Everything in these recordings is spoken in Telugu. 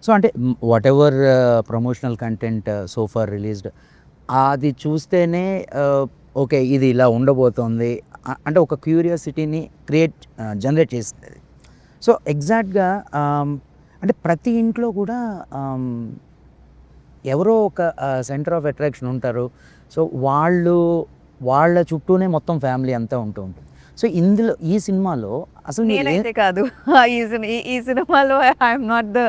సో అంటే whatever promotional content so far released అది చూస్తేనే ఓకే ఇది ఇలా ఉండబోతోంది అంటే ఒక క్యూరియాసిటీని జనరేట్ చేస్తుంది. సో ఎగ్జాక్ట్గా అంటే ప్రతి ఇంట్లో కూడా ఎవరో ఒక సెంటర్ ఆఫ్ అట్రాక్షన్ ఉంటారు. సో వాళ్ళ చుట్టూనే మొత్తం ఫ్యామిలీ అంతా ఉంటూ ఉంటుంది. సో ఇందులో ఈ సినిమాలో అసలు నేనైతే కాదు. ఈ సినిమాలో ఐఎమ్ నాట్ ద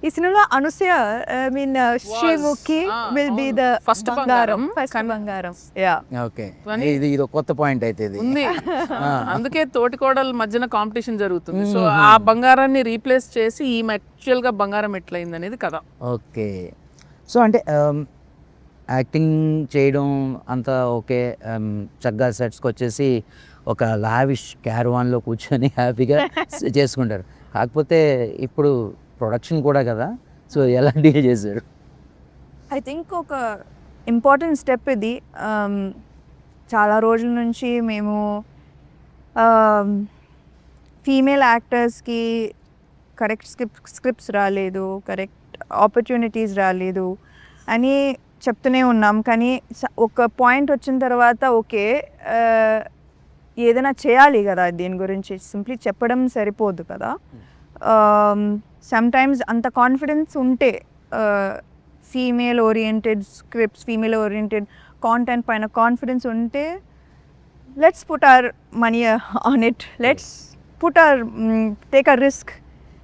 ఈ సినిమాలో Anasuya I mean Sreemukhi will be the first బంగారం. యా ఓకే ఇది ఒక కొత్త పాయింట్ అయితే ఇది ఉంది. అందుకే తోటికోడల మధ్యన కాంపిటీషన్ జరుగుతుంది. సో ఆ బంగారాన్ని రీప్లేస్ చేసి ఈ యాక్చువల్ గా బంగారం ఎట్లయింది అనేది కదా. ఓకే. సో అంటే యాక్టింగ్ చేయడం అంతా ఓకే, చక్కగా సెట్స్కి వచ్చేసి ఒక లావిష్ క్యారవాన్లో కూర్చొని హ్యాపీగా చేసుకుంటారు. కాకపోతే ఇప్పుడు ప్రొడక్షన్ కూడా కదా, సో ఎలా డీల్ చేశారు? ఐ థింక్ ఒక ఇంపార్టెంట్ స్టెప్ ఇది. చాలా రోజుల నుంచి మేము ఫీమేల్ యాక్టర్స్కి కరెక్ట్ స్క్రిప్ట్స్ రాలేదు, కరెక్ట్ ఆపర్చునిటీస్ రాలేదు అని చెప్తూనే ఉన్నాం. కానీ ఒక పాయింట్ వచ్చిన తర్వాత ఓకే ఏదైనా చేయాలి కదా, దీని గురించి సింప్లీ చెప్పడం సరిపోదు కదా. సమ్టైమ్స్ అంత కాన్ఫిడెన్స్ ఉంటే female oriented scripts, female oriented content పైన కాన్ఫిడెన్స్ ఉంటే let's put our money on it, let's put our take a risk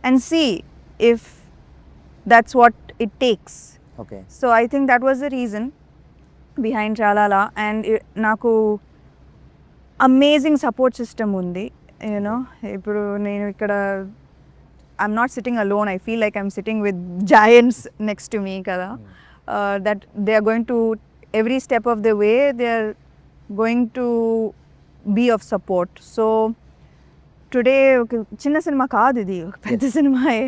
and see if that's what it takes. Okay. So I think that was the reason behind చాలాలా. అండ్ నాకు అమేజింగ్ సపోర్ట్ సిస్టమ్ ఉంది. యూనో ఇప్పుడు నేను ఇక్కడ I'm not sitting alone, I feel like I'm sitting with giants next to me కదా. That they are going to every step of the way they are going to be of support. So today ఒక చిన్న సినిమా కాదు, ఇది ఒక పెద్ద సినిమాయే.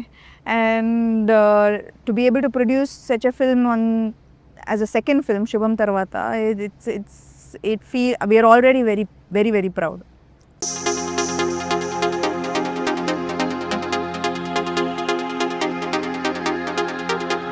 And to be able to produce such a film on as a second film Subham తర్వాత, it feel we are already very very very proud.